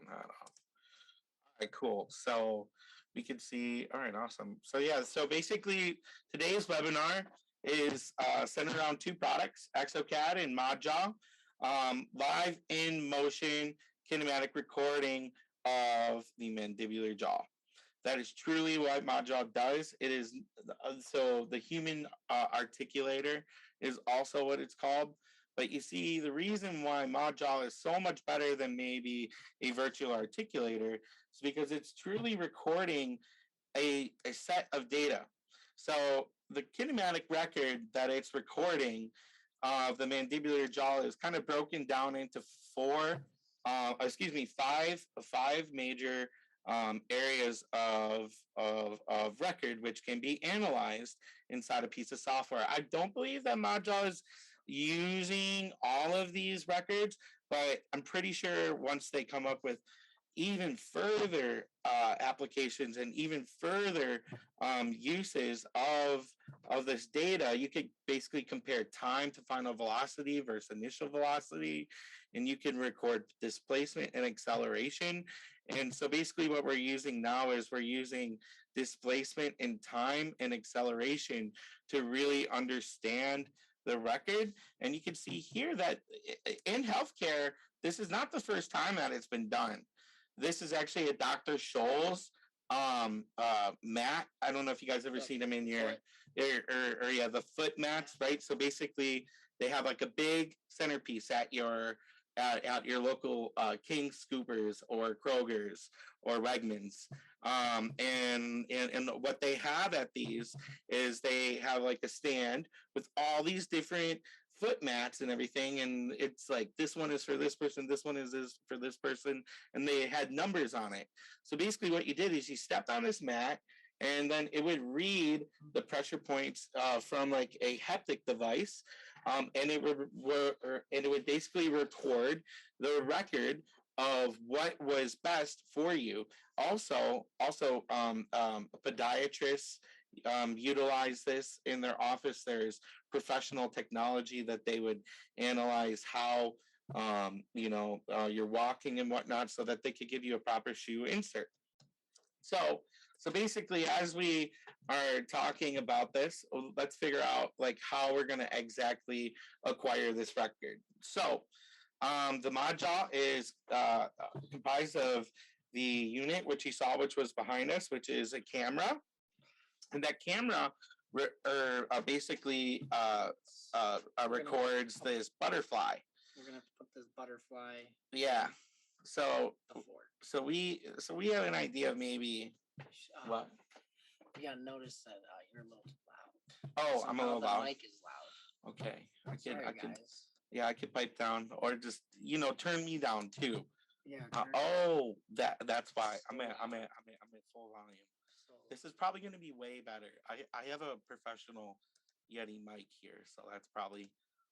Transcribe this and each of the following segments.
that off. All right, cool. So we can see. All right, awesome. So yeah, so basically today's webinar is centered around two products, Exocad and ModJaw, live in motion kinematic recording of the mandibular jaw. That is truly what ModJaw does. It is so the human articulator is also what it's called. But you see, the reason why ModJaw is so much better than maybe a virtual articulator is because it's truly recording a set of data. So the kinematic record that it's recording of the mandibular jaw is kind of broken down into five major areas of record, which can be analyzed inside a piece of software. I don't believe that ModJaw is using all of these records, but I'm pretty sure once they come up with even further applications and even further uses of this data, you could basically compare time to final velocity versus initial velocity, and you can record displacement and acceleration. And so basically what we're using now is we're using displacement in time and acceleration to really understand the record. And you can see here that in healthcare, this is not the first time that it's been done. This is actually a Dr. Scholl's mat. I don't know if you guys ever seen them in your the foot mats, right? So basically they have like a big centerpiece at your local King Scoopers or Kroger's or Wegmans. And what they have at these is they have like a stand with all these different foot mats and everything, and it's like this one is for this person, this one is this for this person, and they had numbers on it. So basically what you did is you stepped on this mat, and then it would read the pressure points from like a haptic device, and it would basically record the record of what was best for you. Also, podiatrists utilize this in their office. There's professional technology that they would analyze how you're walking and whatnot, so that they could give you a proper shoe insert. So basically, as we are talking about this, let's figure out like how we're going to exactly acquire this record. So the ModJaw is comprised of the unit, which you saw, which was behind us, which is a camera. And that camera basically records this butterfly. We're going to have to put this butterfly. Yeah. So we have an idea of maybe what? You gotta notice that you're a little too loud. Oh, I'm a little loud. The mic is loud. Okay, Sorry, I could pipe down, or just turn me down too. Yeah. That's why I'm at full volume. So, this is probably going to be way better. I have a professional Yeti mic here, so that's probably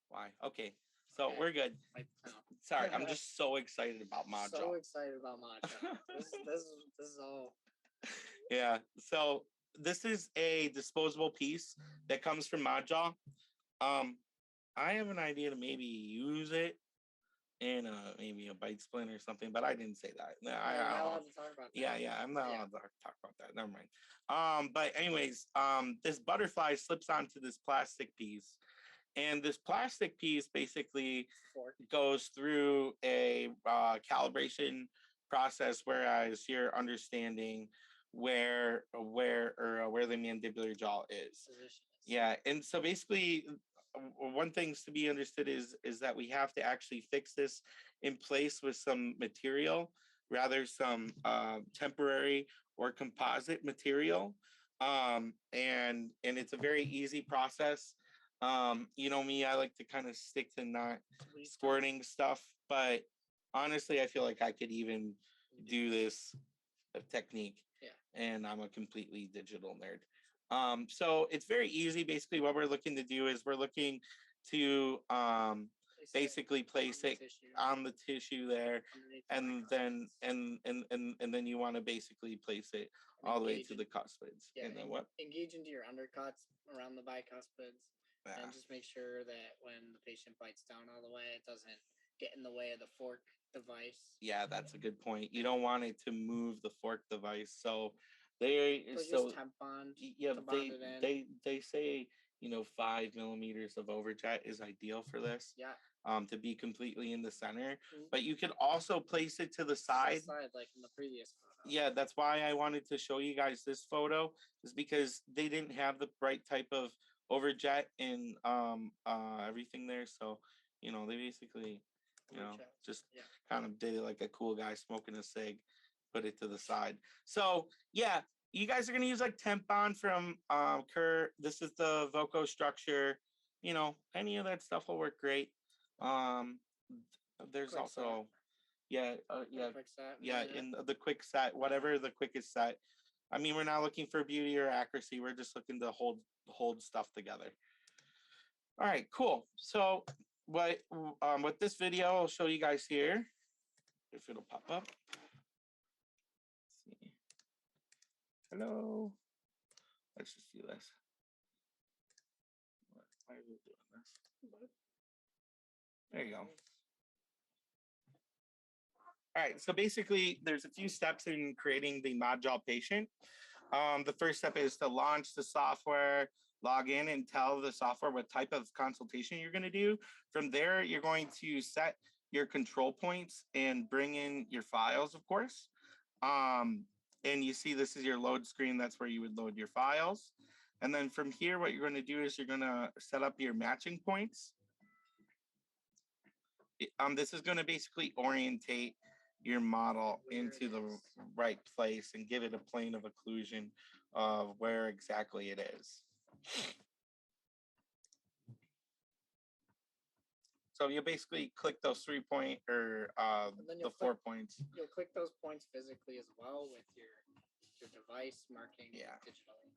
why. Okay. So we're good. Sorry, I'm just so excited about ModJaw. So excited about ModJaw. this is all. Yeah. So this is a disposable piece that comes from ModJaw. I have an idea to maybe use it in maybe a bite splint or something, but I didn't say that. I'm not allowed to talk about that. Yeah, I'm not allowed to talk about that. Never mind. But anyways, this butterfly slips onto this plastic piece. And this plastic piece basically goes through a calibration process, whereas you're understanding where the mandibular jaw is. Yeah, and so basically, one thing to be understood is that we have to actually fix this in place with some material, rather some temporary or composite material, and it's a very easy process. Me, I like to kind of stick to not squirting stuff, but honestly, I feel like I could even do this technique, and I'm a completely digital nerd. So it's very easy. Basically, what we're looking to do is we're looking to basically place it on the tissue there, and then you want to basically place it all the way to the cuspids. Yeah, and then what? Engage into your undercuts around the bicuspids. And just make sure that when the patient bites down all the way, it doesn't get in the way of the fork device. Yeah, that's a good point. You don't want it to move the fork device. So they just temp bond. Yeah, they say 5 millimeters of overjet is ideal for this. Yeah. To be completely in the center, but you could also place it to the side, like in the previous photo. Yeah, that's why I wanted to show you guys this photo, is because they didn't have the right type of overjet and everything there. So they basically just kind of did it like a cool guy smoking a cig, put it to the side. So yeah, you guys are gonna use like temp bond from Kerr. This is the Voco structure. Any of that stuff will work great. There's Quick also set. in the quick set, whatever the quickest set. I mean, we're not looking for beauty or accuracy. We're just looking to hold stuff together. All right, cool. So what with this video, I'll show you guys here, if it'll pop up. Let's see. Hello. Let's just do this. Why are we doing this? There you go. All right, so basically there's a few steps in creating the ModJaw patient. The first step is to launch the software, log in and tell the software what type of consultation you're gonna do. From there, you're going to set your control points and bring in your files, of course. And you see this is your load screen, that's where you would load your files. And then from here, what you're gonna do is you're gonna set up your matching points. This is gonna basically orientate your model into the right place and give it a plane of occlusion of where exactly it is. So you basically click those 3 point or the 4 points. You'll click those points physically as well with your device marking digitally.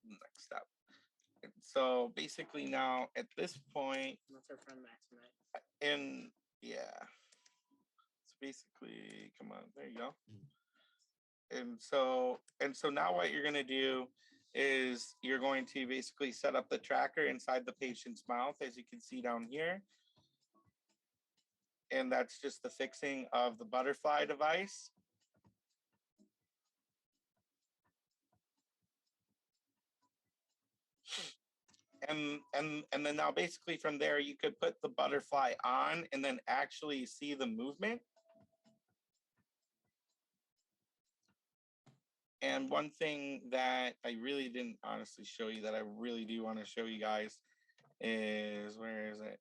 Next step. And so basically now at this point, that's our friend Maximite. And so basically, come on, there you go. And so now what you're going to do is you're going to basically set up the tracker inside the patient's mouth, as you can see down here. And that's just the fixing of the butterfly device. And then now basically from there, you could put the butterfly on and then actually see the movement. And one thing that I really didn't honestly show you that I really do want to show you guys is, where is it?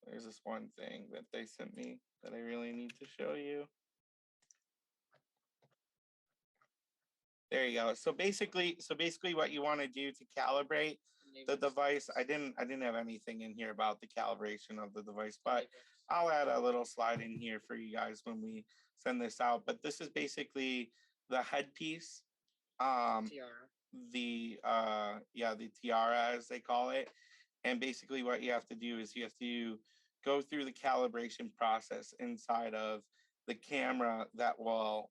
There's this one thing that they sent me that I really need to show you. There you go. So basically what you want to do to calibrate the device, I didn't have anything in here about the calibration of the device, but I'll add a little slide in here for you guys when we send this out. But this is basically the headpiece, the tiara as they call it. And basically what you have to do is you have to go through the calibration process inside of the camera that will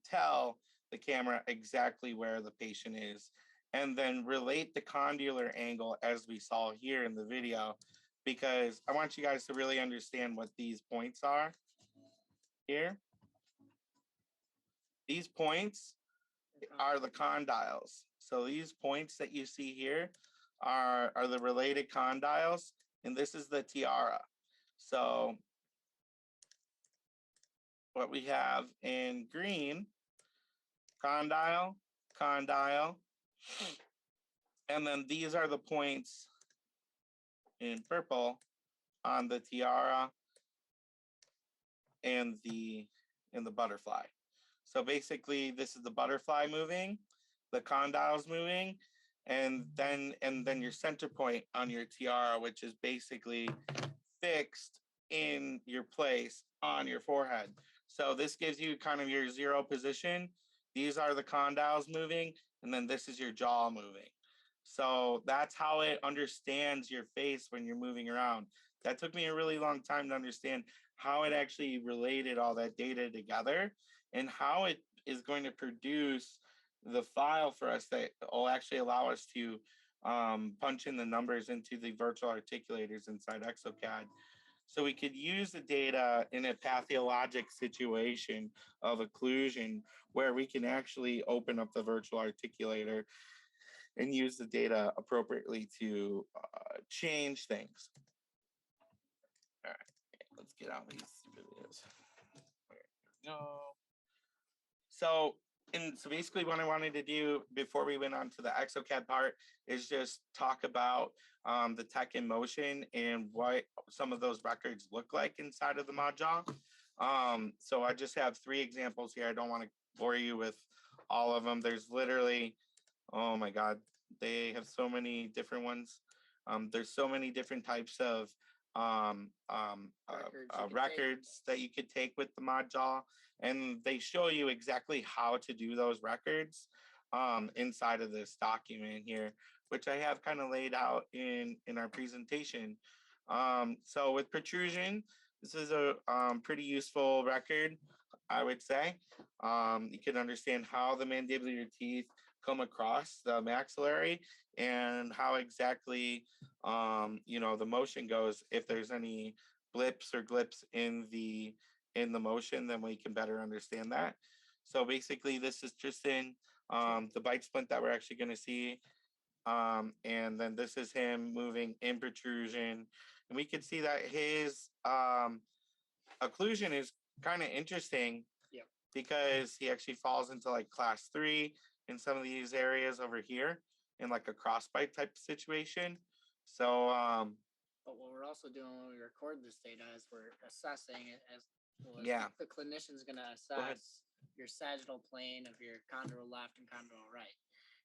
tell the camera exactly where the patient is, and then relate the condylar angle as we saw here in the video, because I want you guys to really understand what these points are here. These points are the condyles. So these points that you see here are the related condyles, and this is the tiara. So what we have in green, condyle, condyle, and then these are the points in purple on the tiara and the butterfly. So basically this is the butterfly moving, the condyles moving, and then your center point on your tiara, which is basically fixed in your place on your forehead. So this gives you kind of your zero position. These are the condyles moving, and then this is your jaw moving. So that's how it understands your face when you're moving around. That took me a really long time to understand how it actually related all that data together and how it is going to produce the file for us that will actually allow us to punch in the numbers into the virtual articulators inside Exocad. So we could use the data in a pathologic situation of occlusion where we can actually open up the virtual articulator and use the data appropriately to change things. All right, let's get out these videos. There we go. So basically what I wanted to do before we went on to the Exocad part is just talk about the tech in motion and what some of those records look like inside of the ModJaw. So I just have 3 examples here. I don't want to bore you with all of them. There's literally, oh my God, they have so many different ones. There's so many different types of records that you could take with the ModJaw, and they show you exactly how to do those records inside of this document here, which I have kind of laid out in our presentation. So with protrusion, this is a pretty useful record, I would say. You can understand how the mandibular teeth come across the maxillary and how exactly the motion goes. If there's any blips or glips in the motion, then we can better understand that. So basically this is just in the bite splint that we're actually going to see, and then this is him moving in protrusion, and we can see that his occlusion is kind of interesting. Yep. Because he actually falls into like class 3 in some of these areas over here in like a crossbite type situation. So but what we're also doing when we record this data is we're assessing it as well. The clinician's going to assess your sagittal plane of your condylar left and condylar right.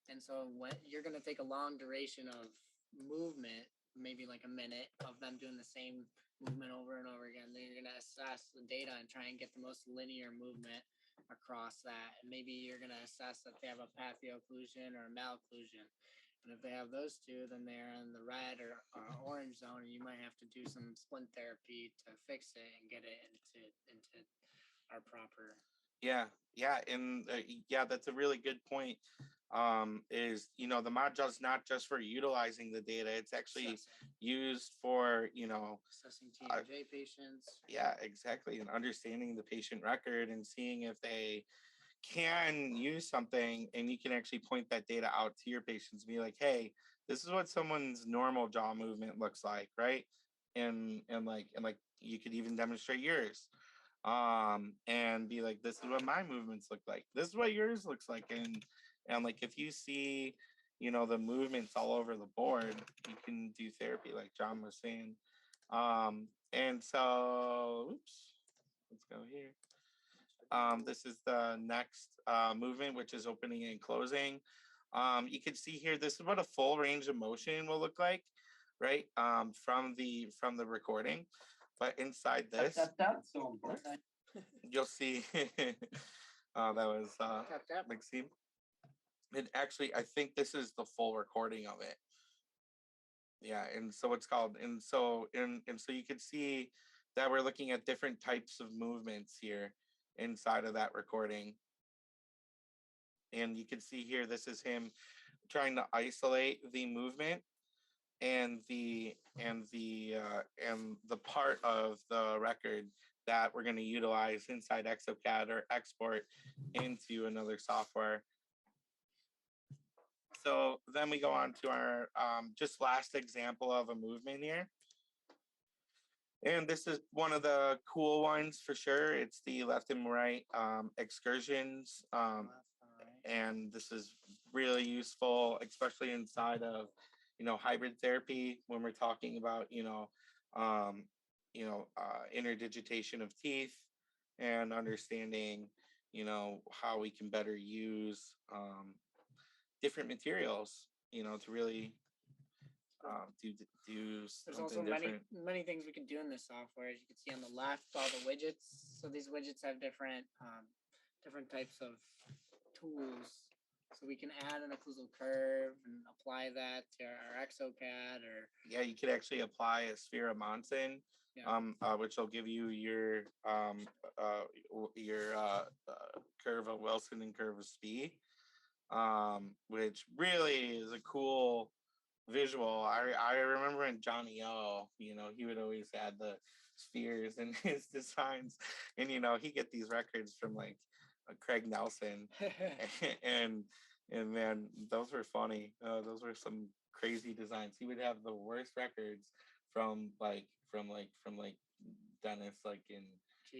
And so when you're going to take a long duration of movement, maybe like a minute of them doing the same movement over and over again, then you're going to assess the data and try and get the most linear movement across that. And maybe you're going to assess that they have a pathio-occlusion or a malocclusion. And if they have those two, then they're in the red or orange zone, and you might have to do some splint therapy to fix it and get it into our proper. Yeah, and that's a really good point. Is the ModJaw is not just for utilizing the data; it's actually used for assessing TMJ patients. Yeah, exactly, and understanding the patient record and seeing if they can use something, and you can actually point that data out to your patients and be like, hey, this is what someone's normal jaw movement looks like, right? And like you could even demonstrate yours, and be like, this is what my movements look like, this is what yours looks like. And like if you see the movements all over the board, you can do therapy like John was saying. And so let's go here. This is the next movement, which is opening and closing. You can see here, this is what a full range of motion will look like, right? From the recording. But inside this, that's so important. You'll see that was Maxime. And actually, I think this is the full recording of it. Yeah, and so it's called, and so you can see that we're looking at different types of movements here inside of that recording. And you can see here, this is him trying to isolate the movement and the part of the record that we're going to utilize inside Exocad or export into another software. So then we go on to our just last example of a movement here. And this is one of the cool ones for sure. It's the left and right excursions. And this is really useful, especially inside of, hybrid therapy when we're talking about, interdigitation of teeth and understanding, how we can better use different materials, to really do There's something also different. many things we can do in this software. As you can see on the left, all the widgets. So these widgets have different types of tools. So we can add an occlusal curve and apply that to our Exocad, or you could actually apply a sphere of Monson, which will give you your curve of Wilson and curve of Spee, which really is a cool visual. I remember in Johnny O, you know, he would always add the spheres in his designs, and you know, he get these records from like Craig Nelson, and man, those were funny. Those were some crazy designs. He would have the worst records from dentists like in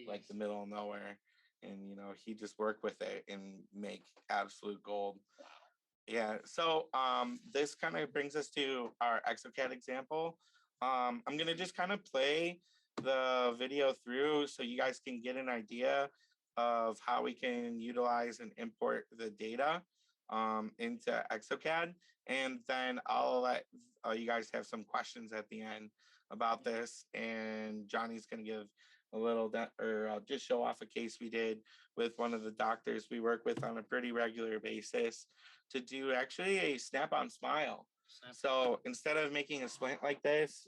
like the middle of nowhere, and you know, he just work with it and make absolute gold. Yeah, so this kind of brings us to our Exocad example. I'm gonna just kind of play the video through so you guys can get an idea of how we can utilize and import the data into Exocad. And then I'll let you guys have some questions at the end about this. And Johnny's gonna give a little just show off a case we did with one of the doctors we work with on a pretty regular basis to do actually a snap-on smile. So instead of making a splint like this,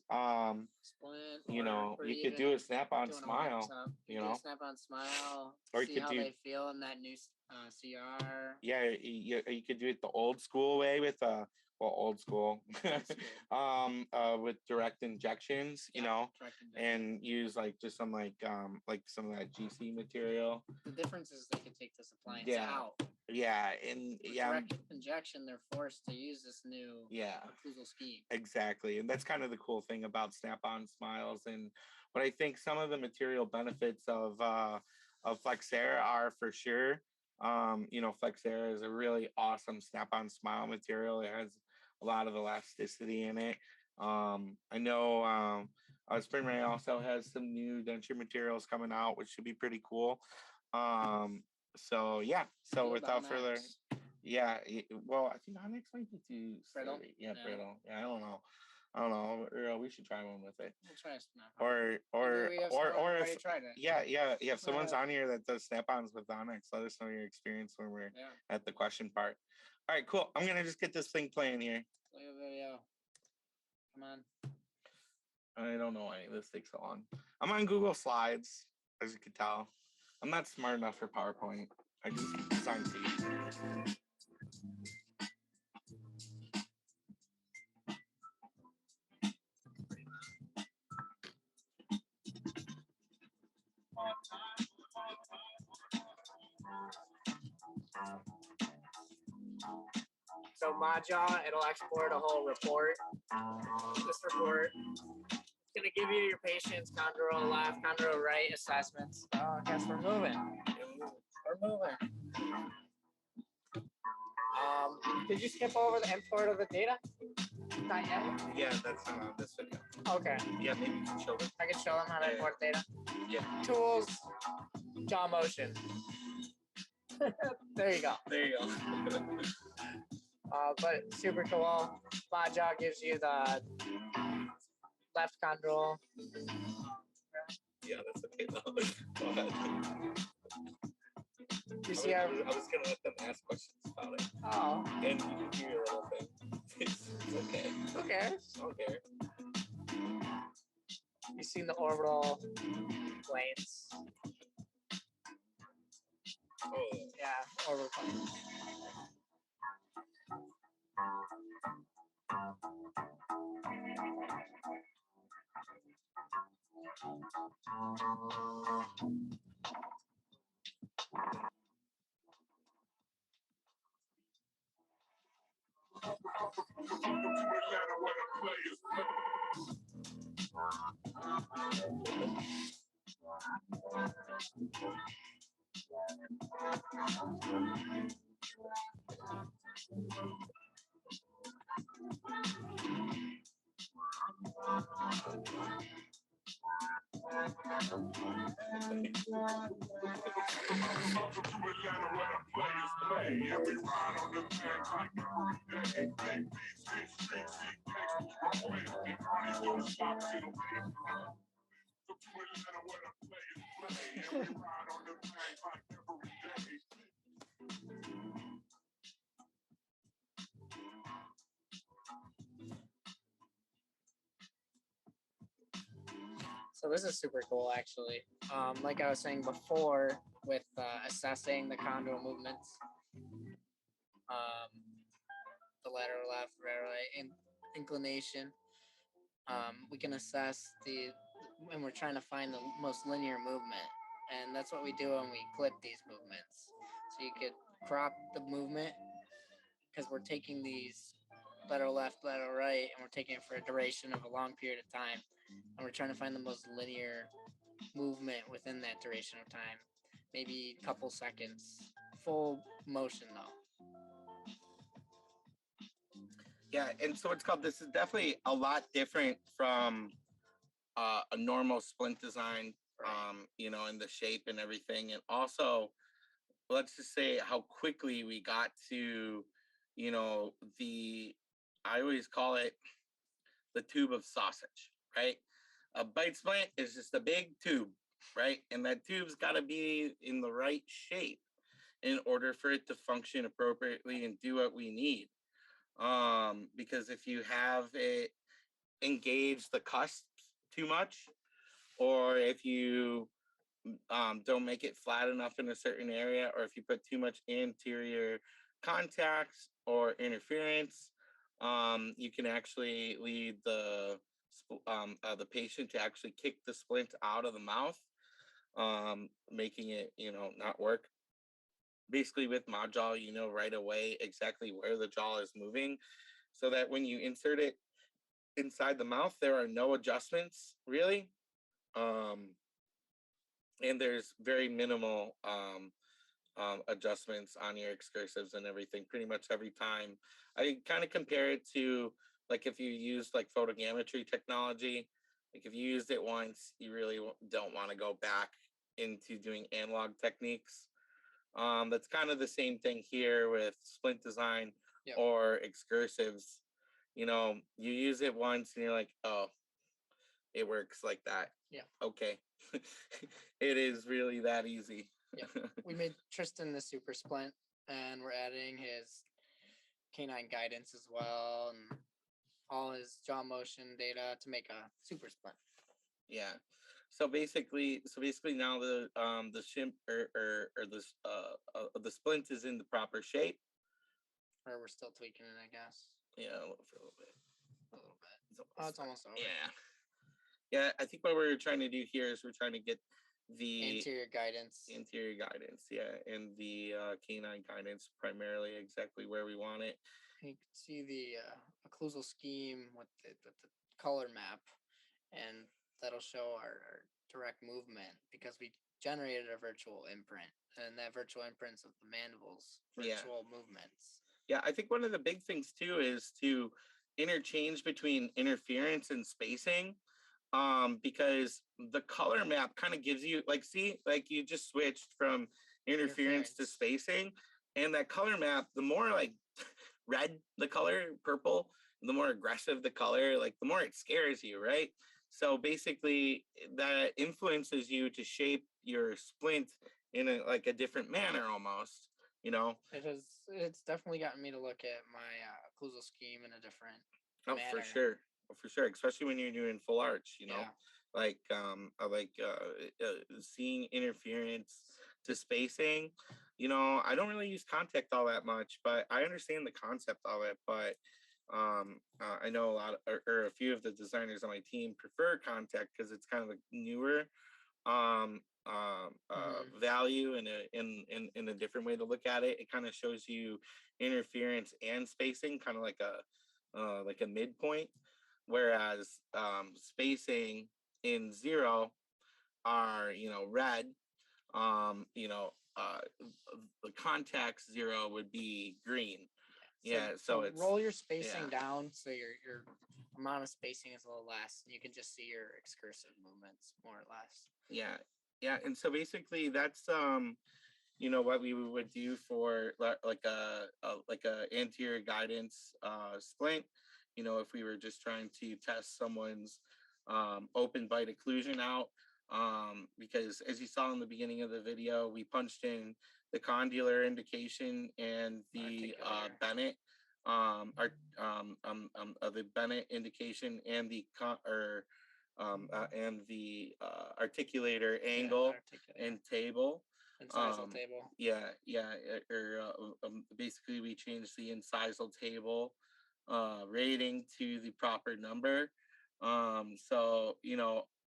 you know, you could do a snap-on smile. You know, snap-on smile. Or you see could how do, they feel in that new CR. Yeah, you could do it the old school way with old school, with direct injections, you know, and use like just some like some of that GC material. The difference is they can take this appliance out. Yeah, and with direct injection, they're forced to use this new occlusal scheme. Exactly, and that's kind of the cool thing about snap-on smiles. And what I think some of the material benefits of Flexera are for sure. You know, Flexera is a really awesome snap-on smile material. It has a lot of elasticity in it. I know Spring Ray also has some new denture materials coming out, which should be pretty cool. So yeah. So without further, well, I think Onyx might be too brittle. Brittle. Yeah, I don't know. We should try one with it. We'll try a snap. Or if if someone's on here that does snap-ons with Onyx, let us know your experience when we're at the question part. All right, cool. I'm gonna just get this thing playing here. Play a video. Come on. I don't know why this takes so long. I'm on Google Slides, as you can tell. I'm not smart enough for PowerPoint. I just design seeds. So ModJaw, it'll export a whole report. This report is gonna give you your patient's conjural left, conjural right assessments. Oh, I guess we're moving. We're moving. Did you skip over the import of the data? Not yet? Yeah, that's not on this video. Okay. Yeah, maybe you can show them. I can show them how to import data. Yeah. Tools, JawMotion. There you go. There you go. But super cool. ModJaw gives you the left control. Yeah, that's okay though. Go ahead. You see I was gonna let them ask questions about it. Oh. And you can do your little thing. It's okay. Okay. Okay. You've seen the orbital planes. Oh. Yeah, orbital planes. So this is super cool, actually. Like I was saying before, with assessing the conduit movements, the lateral left, right, and inclination. We can assess and we're trying to find the most linear movement. And that's what we do when we clip these movements. So you could crop the movement because we're taking these lateral left, lateral right, and we're taking it for a duration of a long period of time. And we're trying to find the most linear movement within that duration of time. Maybe a couple seconds. Full motion though. Yeah, and so this is definitely a lot different from a normal splint design, you know, in the shape and everything. And also, let's just say how quickly we got to, you know, I always call it the tube of sausage, right? A bite splint is just a big tube, right? And that tube's got to be in the right shape in order for it to function appropriately and do what we need. Because if you have it engage the cusps too much, or if you don't make it flat enough in a certain area, or if you put too much anterior contacts or interference, you can actually lead the patient to actually kick the splint out of the mouth, making it, you know, not work. Basically, with ModJaw, you know right away exactly where the jaw is moving, so that when you insert it inside the mouth, there are no adjustments really, and there's very minimal adjustments on your excursives and everything pretty much every time. I kind of compare it to like if you use like photogrammetry technology. Like if you used it once, you really don't want to go back into doing analog techniques. That's kind of the same thing here with splint design or excursives. You know, you use it once and you're like, oh, it works like that. Yeah. Okay. It is really that easy. Yeah. We made Tristan the super splint, and we're adding his canine guidance as well, and all his JawMotion data to make a super splint. Yeah. So basically now the shim or the splint is in the proper shape. Or we're still tweaking it, I guess. Yeah, for a little bit. It's almost over. Yeah. Yeah, I think what we're trying to do here is we're trying to get the anterior guidance, yeah, and the canine guidance primarily exactly where we want it. You can see the occlusal scheme with the color map, and that'll show our direct movement because we generated a virtual imprint, and that virtual imprint's of the mandibles, virtual movements. Yeah, I think one of the big things too is to interchange between interference and spacing, because the color map kind of gives you like, see, like you just switched from interference to spacing, and that color map, the more like red the color, purple, the more aggressive the color, like the more it scares you, right? So basically that influences you to shape your splint in a different manner almost, you know. It's definitely gotten me to look at my occlusal scheme in a different manner. For sure, especially when you're doing full arch, you know. Like seeing interference to spacing, you know. I don't really use contact all that much, but I understand the concept of it. But I know a lot or a few of the designers on my team prefer contact because it's kind of a newer value and in a different way to look at it. It kind of shows you interference and spacing, kind of like a midpoint, whereas spacing in zero are, you know, red. You know, the contact zero would be green. So it's roll your spacing down so your amount of spacing is a little less, and you can just see your excursive movements more or less. Yeah, and so basically that's you know, what we would do for like a anterior guidance splint. You know, if we were just trying to test someone's open bite occlusion out, because as you saw in the beginning of the video, we punched in the condylar indication and the Bennett, the Bennett indication and the articulator angle and table. Incisal table. Basically we changed the incisal table rating to the proper number. So,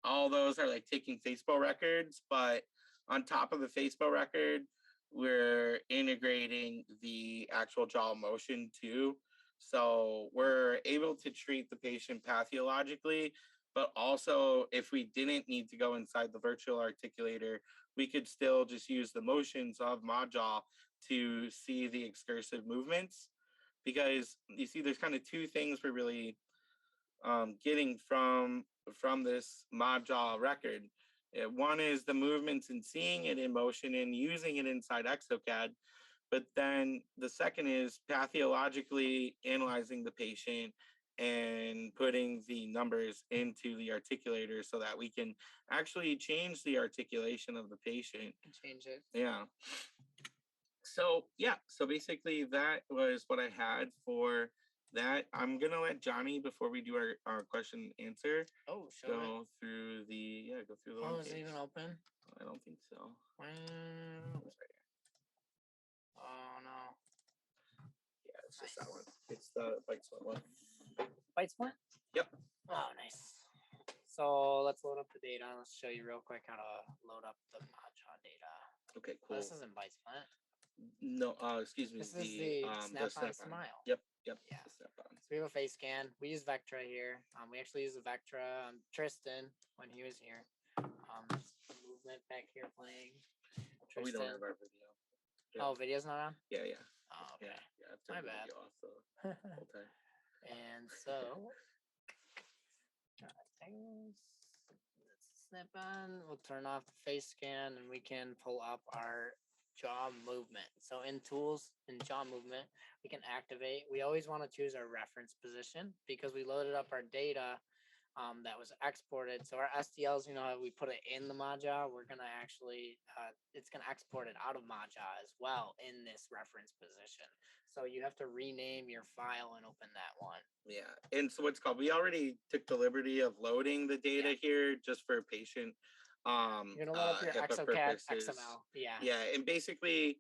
all those are like taking Facebook records, but on top of the Facebook record, we're integrating the actual JawMotion too. So we're able to treat the patient pathologically, but also if we didn't need to go inside the virtual articulator, we could still just use the motions of ModJaw to see the excursive movements. Because you see, there's kind of two things we're really getting from this ModJaw record. One is the movements and seeing it in motion and using it inside Exocad. But then the second is pathologically analyzing the patient and putting the numbers into the articulator so that we can actually change the articulation of the patient. Change it. Yeah. So basically that was what I had for that. I'm gonna let Johnny, before we do our question and answer, go through the Oh, is it even open? I don't think so. Oh no. Yeah, it's just that one. It's the bite splint one. Bite splint? Yep. Oh, nice. So let's load up the data. Let's show you real quick how to load up the ModJaw data. Okay, cool. Oh, this isn't bite splint. No, excuse me. This is the snap-on smile. Yep. Yeah. So we have a face scan. We use Vectra here. We actually use the Vectra Tristan when he was here. Movement back here playing. Oh, we don't have our video. Yeah. Oh, video's not on? Yeah. Oh, okay. Yeah, I've my turned bad. the video off the whole time. And so let's snap on. We'll turn off the face scan and we can pull up our jaw movement. So in tools, in jaw movement, we can activate. We always want to choose our reference position because we loaded up our data that was exported. So our STLs, we put it in the ModJaw. We're going to actually, it's going to export it out of ModJaw as well in this reference position. So you have to rename your file and open that one. Yeah. And so what's called, we already took the liberty of loading the data here just for patient you're gonna load up your Exocad XML. Yeah, and basically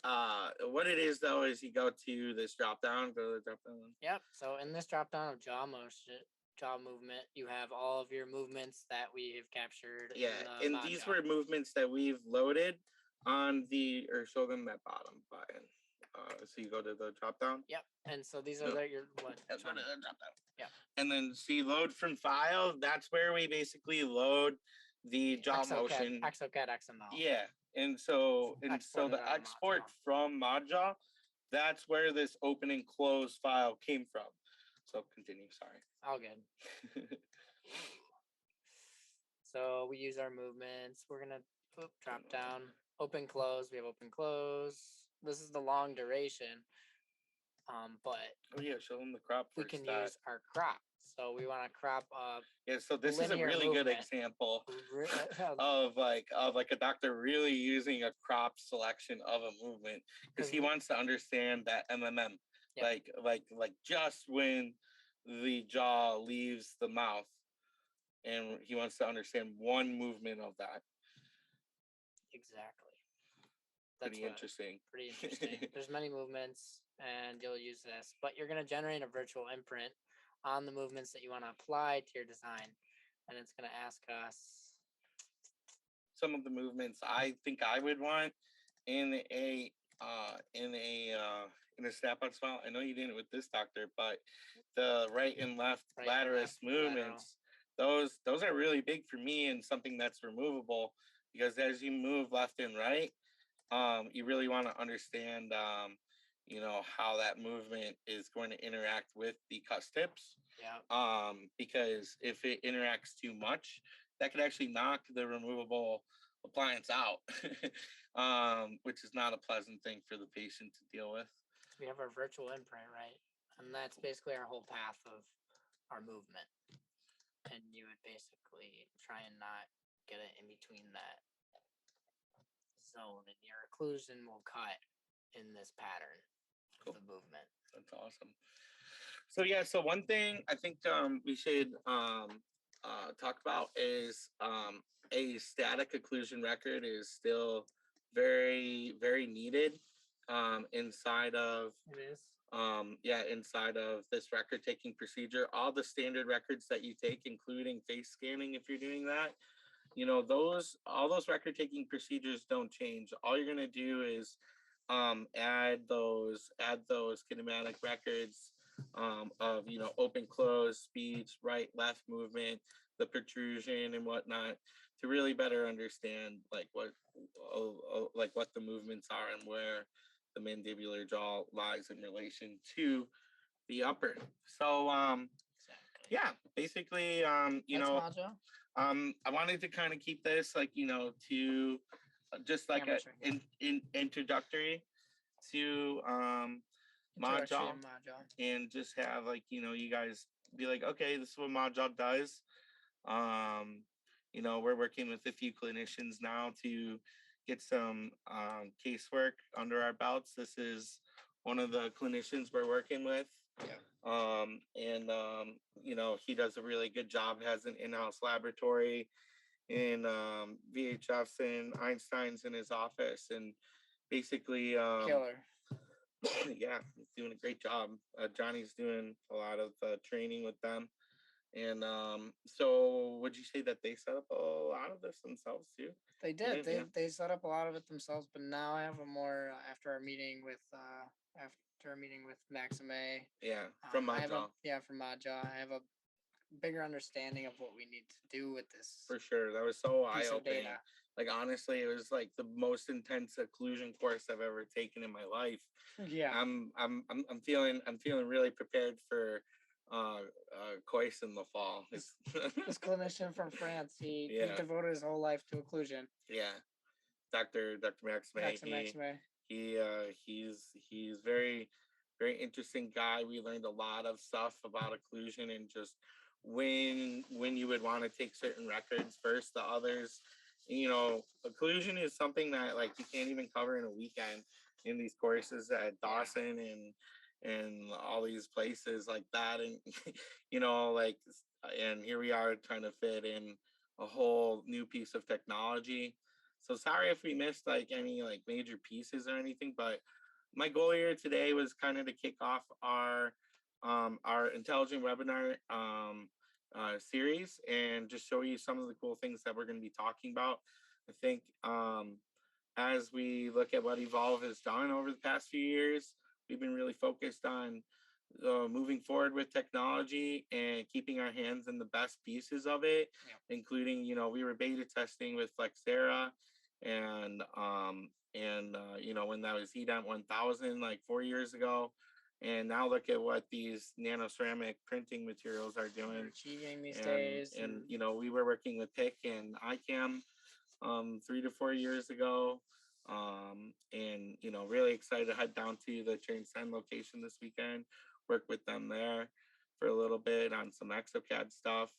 what it is though is you go to this drop down, go to the drop down. Yep. So in this drop down of JawMotion, jaw movement, you have all of your movements that we have captured. Yeah, and these were movements that we've loaded on or show them that bottom button. So you go to the drop down. Yep. And so these are your what? That's what the drop down. Yeah. And then see load from file. That's where we basically load the JawMotion. Exocad XML. Yeah. And so the export from ModJaw, that's where this open and close file came from. So continue, sorry. All good. So we use our movements. We're gonna drop down, open, close. We have open, close. This is the long duration. But show them the crop. We can use our crop. So we want to crop up. Yeah, so this is a really good example of a doctor really using a crop selection of a movement because he wants to understand that MMM, like just when the jaw leaves the mouth, and he wants to understand one movement of that. Exactly. Pretty interesting. There's many movements, and you'll use this, but you're going to generate a virtual imprint on the movements that you want to apply to your design, and it's going to ask us some of the movements I think I would want in a snap-on smile. I know you didn't with this doctor, but the right and left laterus movements, those are really big for me and something that's removable because as you move left and right, you really want to understand how that movement is going to interact with the cuss tips. Yeah. Because if it interacts too much, that could actually knock the removable appliance out, which is not a pleasant thing for the patient to deal with. We have our virtual imprint, right? And that's basically our whole path of our movement. And you would basically try and not get it in between that zone, and your occlusion will cut in this pattern of the movement. That's awesome. So one thing I think we should talk about is a static occlusion record is still very, very needed inside of inside of this record taking procedure. All the standard records that you take, including face scanning, if you're doing that, all those record taking procedures don't change. All you're gonna do is add those kinematic records of open close, speech, right left movement, the protrusion and whatnot, to really better understand like what the movements are and where the mandibular jaw lies in relation to the upper. So yeah, basically I wanted to kind of keep this like to just like in introductory to ModJaw, and just have like you guys be like, okay, this is what ModJaw does. We're working with a few clinicians now to get some casework under our belts. This is one of the clinicians we're working with. He does a really good job, has an in-house laboratory in VHFs and Einstein's in his office, and basically killer. Yeah, he's doing a great job. Johnny's doing a lot of training with them. And so would you say that they set up a lot of this themselves too? They did. They set up a lot of it themselves, but now I have a more after our meeting with Maxime. Yeah, from ModJaw. From ModJaw. I have a bigger understanding of what we need to do with this. For sure. That was so eye-opening. Like honestly, it was like the most intense occlusion course I've ever taken in my life. Yeah. I'm feeling really prepared for course in the fall. This clinician from France, he devoted his whole life to occlusion. Yeah. Dr. Maxime. He's very, very interesting guy. We learned a lot of stuff about occlusion and just when you would want to take certain records versus the others. Occlusion is something that like you can't even cover in a weekend in these courses at Dawson and all these places like that. And and here we are trying to fit in a whole new piece of technology. So sorry if we missed like any like major pieces or anything, but my goal here today was kind of to kick off our intelligent webinar series and just show you some of the cool things that we're going to be talking about. I think as we look at what Evolve has done over the past few years, we've been really focused on moving forward with technology and keeping our hands in the best pieces of it, including, we were beta testing with Flexera and when that was EDENT 1000 like 4 years ago. And now look at what these nanoceramic printing materials are doing. We're achieving these days. And we were working with PIC and ICAM 3 to 4 years ago. And really excited to head down to the Transcend location this weekend, work with them there for a little bit on some Exocad stuff.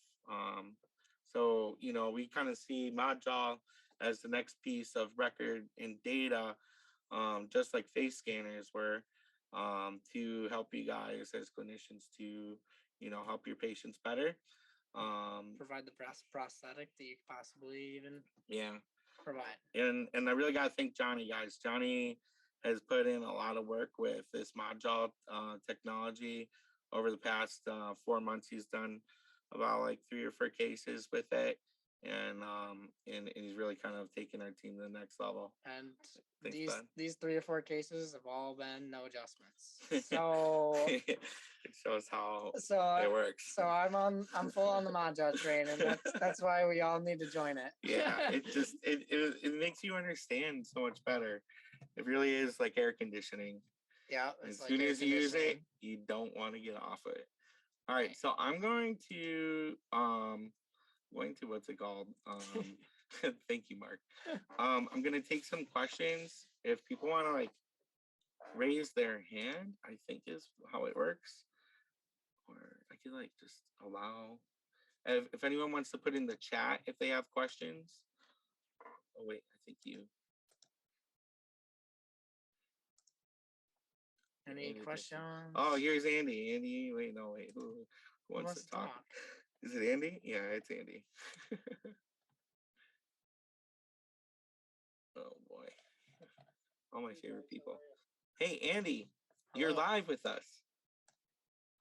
So we kind of see ModJaw as the next piece of record and data, just like face scanners were, to help you guys as clinicians to help your patients better, provide the best prosthetic that you could possibly even provide. And I really got to thank Johnny, guys. Johnny has put in a lot of work with this ModJaw technology over the past 4 months. He's done about like 3 or 4 cases with it, and he's really kind of taken our team to the next level. And these 3 or 4 cases have all been no adjustments. So it shows how it works. So I'm full on the ModJaw train, and that's why we all need to join it. Yeah, it makes you understand so much better. It really is like air conditioning. Yeah. As soon as you use it, you don't want to get off of it. All right, so I'm going to what's it called? Thank you, Mark. I'm gonna take some questions. If people want to like raise their hand, I think is how it works. Or I could like just allow if anyone wants to put in the chat if they have questions. Oh wait, I think you. Any questions? Oh, here's Andy. Andy, wait, who wants to talk? Is it Andy? Yeah, it's Andy. Oh boy, all my favorite people. Hey, Andy, you're live with us.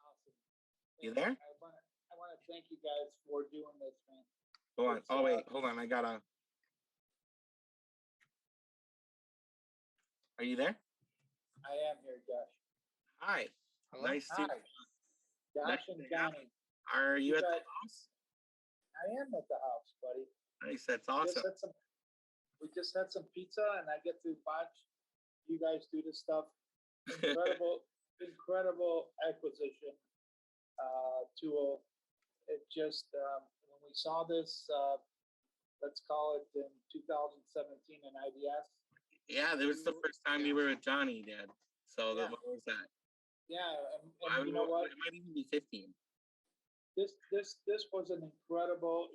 Awesome. You there? I want to thank you guys for doing this, man. Hold on. Oh, wait, hold on. Are you there? I am here, Josh. Hi. Hello? Nice to. Josh and Johnny. Are you at the house? I am at the house, buddy. Nice. That's awesome. We just had some pizza, and I get to watch you guys do this stuff. Incredible acquisition tool. It just when we saw this, let's call it in 2017 in IDS. Yeah, that was the first time we were with Johnny, Dad. So what was that? Yeah, and you know what? It might even be 15. This was an incredible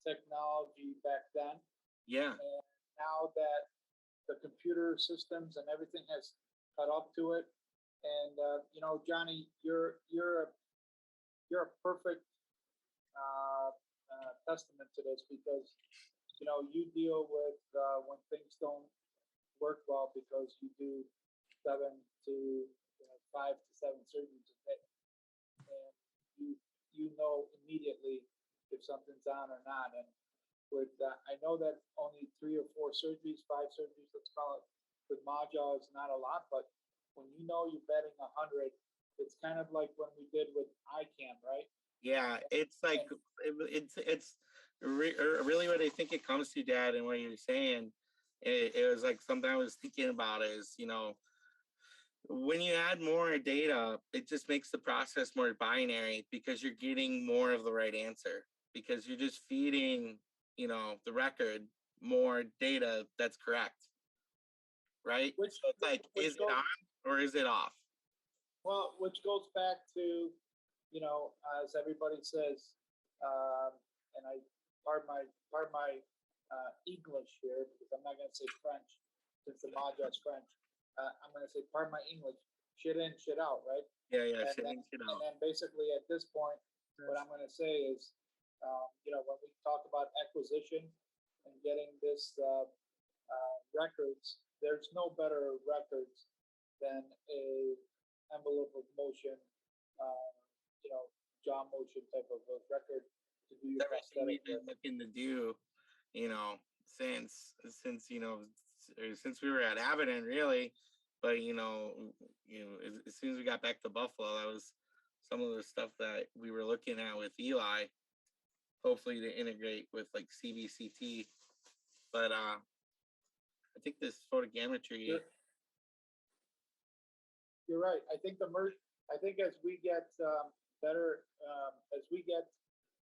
technology back then. Yeah. And now that the computer systems and everything has caught up to it, and you know, Johnny, you're a perfect testament to this, because you know you deal with when things don't work well, because you do 5 to 7 surgeries a day, and you know immediately if something's on or not. And with I know that only 3 or 4 surgeries, 5 surgeries, let's call it, with ModJaw is not a lot, but when you know you're betting 100, it's kind of like when we did with ICAM, right? Yeah, it's like it's really what I think it comes to, Dad, and what you're saying. It was like something I was thinking about is, you know, when you add more data, it just makes the process more binary, because you're getting more of the right answer, because you're just feeding, you know, the record more data that's correct, right? So it's like, is it on or is it off? Well, which goes back to, you know, as everybody says, and I pardon my English here, because I'm not going to say French, since the ModJaw is French. I'm going to say, pardon my English, shit in, shit out, right? Yeah, and shit then, in, shit out. And then basically at this point, what I'm going to say is, you know, when we talk about acquisition and getting this records, there's no better records than a envelope of motion, you know, JawMotion type of a record to do your everything prosthetic. we've been looking to do, you know, since you know, since we were at Avident, really. But you know, as soon as we got back to Buffalo, that was some of the stuff that we were looking at with Eli, hopefully to integrate with like CBCT. But I think this photogrammetry. You're right. I think I think as we get better, as we get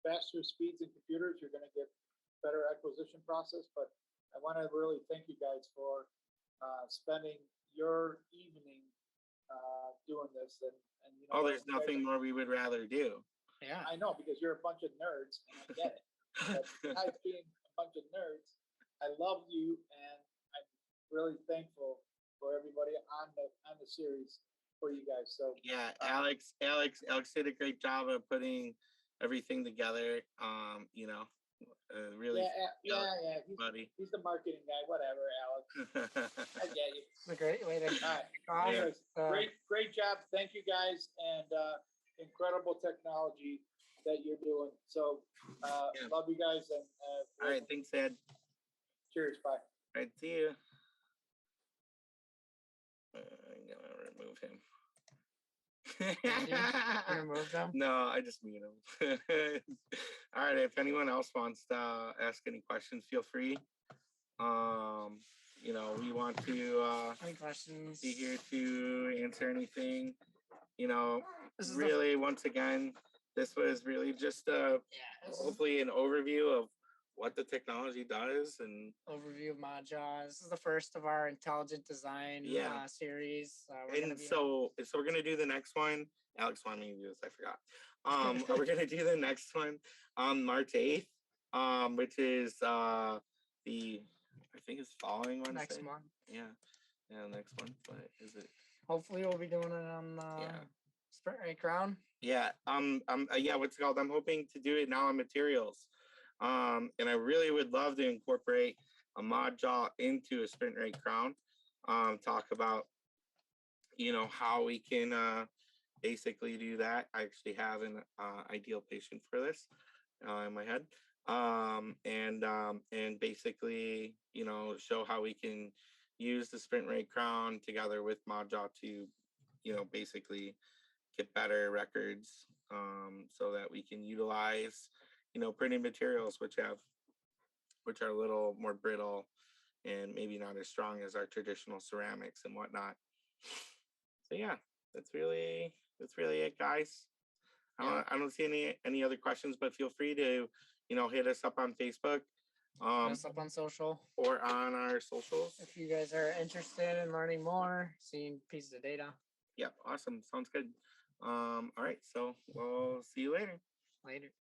faster speeds in computers, you're going to get better acquisition process. But I want to really thank you guys for spending your evening doing this. And you know, there's nothing more we would rather do. Yeah, I know, because you're a bunch of nerds, and I get it. But besides being a bunch of nerds, I love you, and I'm really thankful for everybody on the series for you guys. So yeah, Alex did a great job of putting everything together. You know, really. Yeah. Buddy. He's the marketing guy. Whatever, Alex. I get you. it's a great way to. Anyways, great job. Thank you guys, and incredible technology that you're doing. So love you guys, and all right, thanks, Ed. Cheers. Bye. All right, see you. I'm gonna remove him. Remove them? No, I just mute him. All right, if anyone else wants to ask any questions, feel free. You know, we want to any questions? be here to answer anything. You know, really, once again, this was really just hopefully an overview of what the technology does, and overview of ModJaw. This is the first of our intelligent design series. So we're gonna do the next one. Alex wanted me to do this. I forgot. We're gonna do the next one on March 8th, which is I think it's following Wednesday. Next month. Yeah, next month. But is it? Hopefully, we'll be doing it on Sprint Ray Crown. Yeah. What's it called? I'm hoping to do it now on materials. And I really would love to incorporate a ModJaw into a Sprint Ray Crown. talk about, you know, how we can basically do that. I actually have an ideal patient for this in my head, and basically, you know, show how we can use the sprint rate crown together with ModJaw to, you know, basically get better records, so that we can utilize, you know, printed materials which are a little more brittle and maybe not as strong as our traditional ceramics and whatnot. So yeah, that's really it, guys. Yeah. I don't see any other questions, but feel free to, you know, hit us up on Facebook, Hit us up on social. or on our socials. If you guys are interested in learning more, seeing pieces of data. Yep, awesome. Sounds good. All right, so we'll see you later. Later.